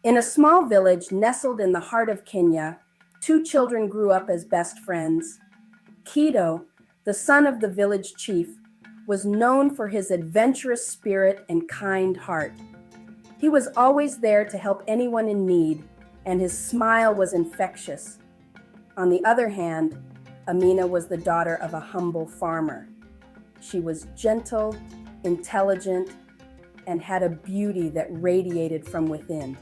In a small village nestled in the heart of Kenya, two children grew up as best friends. Keto, the son of the village chief, was known for his adventurous spirit and kind heart. He was always there to help anyone in need, and his smile was infectious. On the other hand, Amina was the daughter of a humble farmer. She was gentle, intelligent, and had a beauty that radiated from within.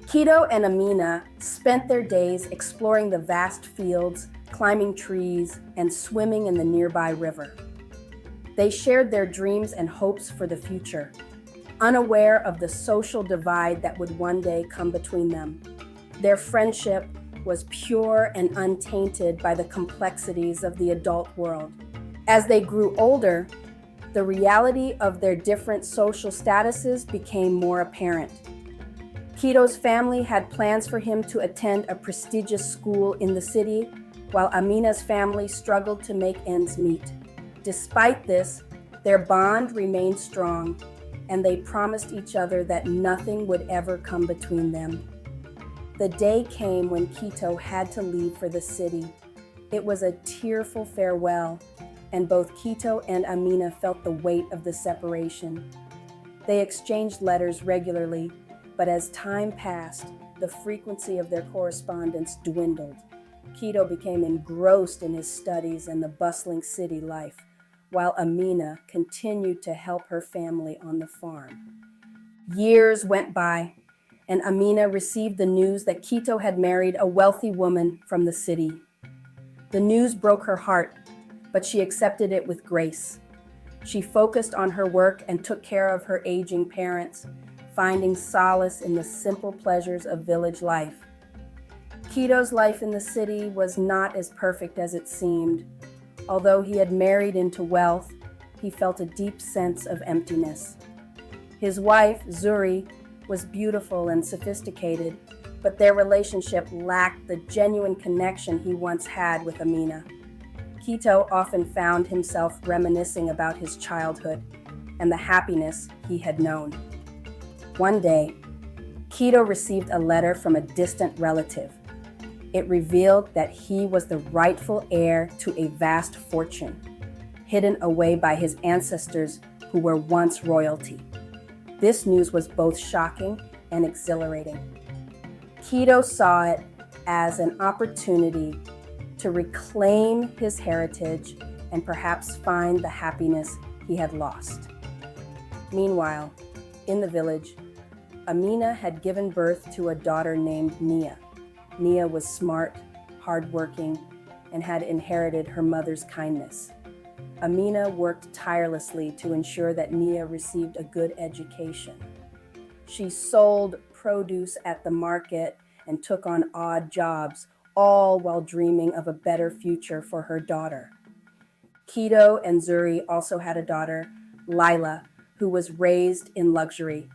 Keto and Amina spent their days exploring the vast fields, climbing trees, and swimming in the nearby river. They shared their dreams and hopes for the future, unaware of the social divide that would one day come between them. Their friendship was pure and untainted by the complexities of the adult world. As they grew older, the reality of their different social statuses became more apparent. Keto's family had plans for him to attend a prestigious school in the city, while Amina's family struggled to make ends meet. Despite this, their bond remained strong, and they promised each other that nothing would ever come between them. The day came when Keto had to leave for the city. It was a tearful farewell, and both Keto and Amina felt the weight of the separation. They exchanged letters regularly, but as time passed, the frequency of their correspondence dwindled. Keto became engrossed in his studies and the bustling city life, while Amina continued to help her family on the farm. Years went by, and Amina received the news that Keto had married a wealthy woman from the city. The news broke her heart, but she accepted it with grace. She focused on her work and took care of her aging parents, finding solace in the simple pleasures of village life. Keto's life in the city was not as perfect as it seemed. Although he had married into wealth, he felt a deep sense of emptiness. His wife, Zuri, was beautiful and sophisticated, but their relationship lacked the genuine connection he once had with Amina. Keto often found himself reminiscing about his childhood and the happiness he had known. One day, Keto received a letter from a distant relative. It revealed that he was the rightful heir to a vast fortune, hidden away by his ancestors who were once royalty. This news was both shocking and exhilarating. Keto saw it as an opportunity to reclaim his heritage and perhaps find the happiness he had lost. Meanwhile, in the village, Amina had given birth to a daughter named Nia. Nia was smart, hardworking, and had inherited her mother's kindness. Amina worked tirelessly to ensure that Nia received a good education. She sold produce at the market and took on odd jobs, all while dreaming of a better future for her daughter. Keto and Zuri also had a daughter, Lila, who was raised in luxury.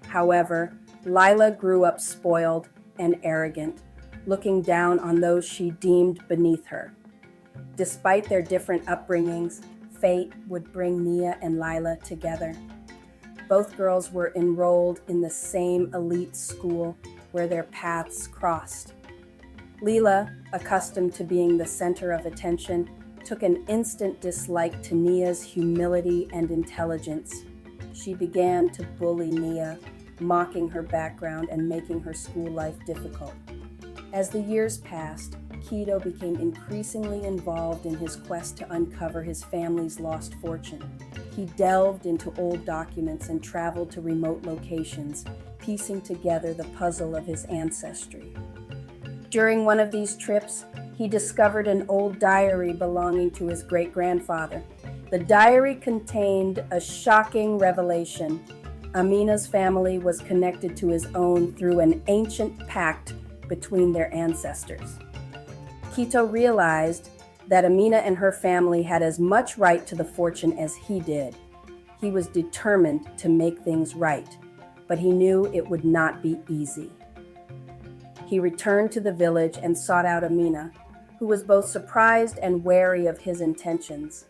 However, Lila grew up spoiled and arrogant, looking down on those she deemed beneath her. Despite their different upbringings, fate would bring Nia and Lila together. Both girls were enrolled in the same elite school where their paths crossed. Lila, accustomed to being the center of attention, took an instant dislike to Nia's humility and intelligence. She began to bully Nia, mocking her background and making her school life difficult. As the years passed, Keto became increasingly involved in his quest to uncover his family's lost fortune. He delved into old documents and traveled to remote locations, piecing together the puzzle of his ancestry. During one of these trips, he discovered an old diary belonging to his great-grandfather. The diary contained a shocking revelation. Amina's family was connected to his own through an ancient pact between their ancestors. Keto realized that Amina and her family had as much right to the fortune as he did. He was determined to make things right, but he knew it would not be easy. He returned to the village and sought out Amina, who was both surprised and wary of his intentions.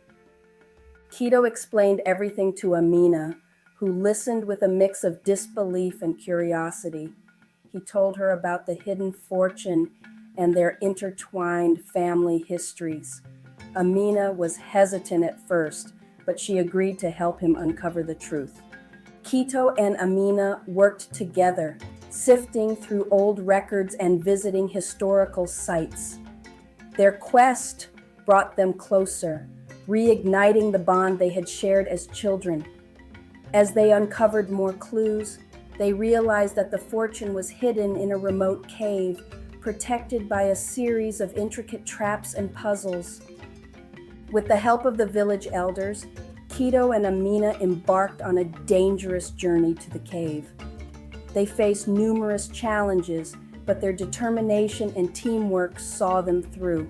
Keto explained everything to Amina, who listened with a mix of disbelief and curiosity. he told her about the hidden fortune and their intertwined family histories. Amina was hesitant at first, but she agreed to help him uncover the truth. Kito and Amina worked together, sifting through old records and visiting historical sites. Their quest brought them closer, reigniting the bond they had shared as children. As they uncovered more clues, they realized that the fortune was hidden in a remote cave, protected by a series of intricate traps and puzzles. With the help of the village elders, Kito and Amina embarked on a dangerous journey to the cave. They faced numerous challenges, but their determination and teamwork saw them through.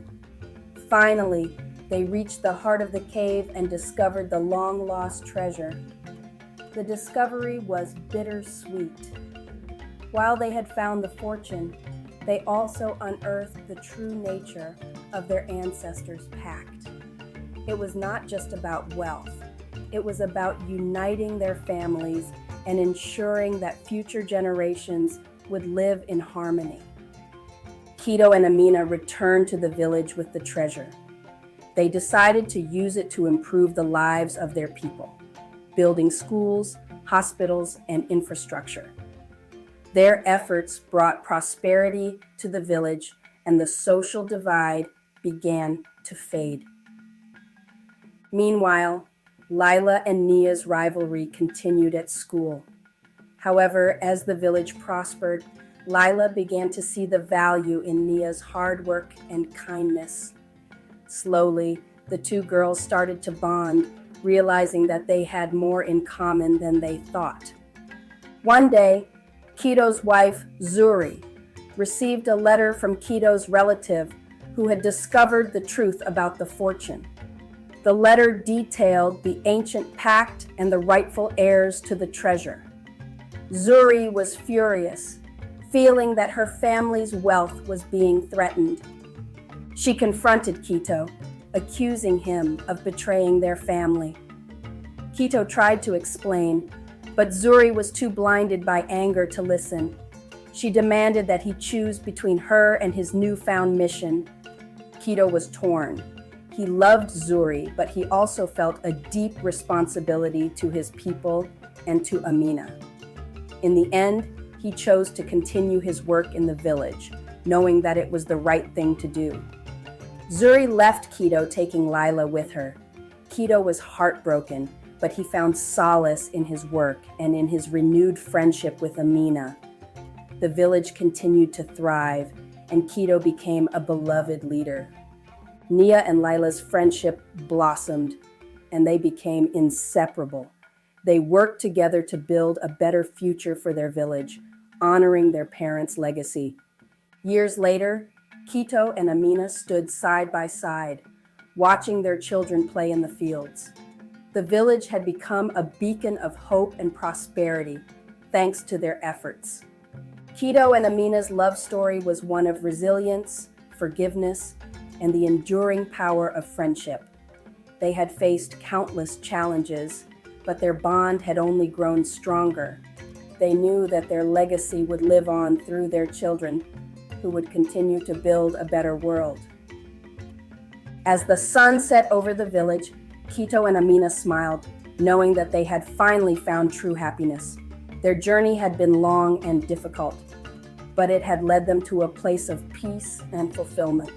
Finally, they reached the heart of the cave and discovered the long-lost treasure. The discovery was bittersweet. While they had found the fortune, they also unearthed the true nature of their ancestors' pact. It was not just about wealth. It was about uniting their families and ensuring that future generations would live in harmony. Kito and Amina returned to the village with the treasure. They decided to use it to improve the lives of their people, building schools, hospitals, and infrastructure. Their efforts brought prosperity to the village, and the social divide began to fade. Meanwhile, Lila and Nia's rivalry continued at school. However, as the village prospered, Lila began to see the value in Nia's hard work and kindness. Slowly, the two girls started to bond, realizing that they had more in common than they thought. One day, Kito's wife, Zuri, received a letter from Kito's relative who had discovered the truth about the fortune. The letter detailed the ancient pact and the rightful heirs to the treasure. Zuri was furious, feeling that her family's wealth was being threatened. She confronted Kito, accusing him of betraying their family. Kito tried to explain, but Zuri was too blinded by anger to listen. She demanded that he choose between her and his newfound mission. Kito was torn. He loved Zuri, but he also felt a deep responsibility to his people and to Amina. In the end, he chose to continue his work in the village, knowing that it was the right thing to do. Zuri left Kito, taking Lila with her. Kito was heartbroken, but he found solace in his work and in his renewed friendship with Amina. The village continued to thrive, and Kito became a beloved leader. Nia and Lila's friendship blossomed, and they became inseparable. They worked together to build a better future for their village, honoring their parents' legacy. Years later, Kito and Amina stood side by side, watching their children play in the fields. The village had become a beacon of hope and prosperity, thanks to their efforts. Kito and Amina's love story was one of resilience, forgiveness, and the enduring power of friendship. They had faced countless challenges, but their bond had only grown stronger. They knew that their legacy would live on through their children, who would continue to build a better world. As the sun set over the village, Kito and Amina smiled, knowing that they had finally found true happiness. Their journey had been long and difficult, but it had led them to a place of peace and fulfillment.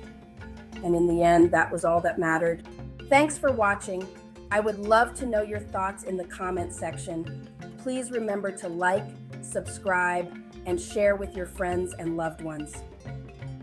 And in the end, that was all that mattered. Thanks for watching. I would love to know your thoughts in the comment section. Please remember to like, subscribe, and share with your friends and loved ones.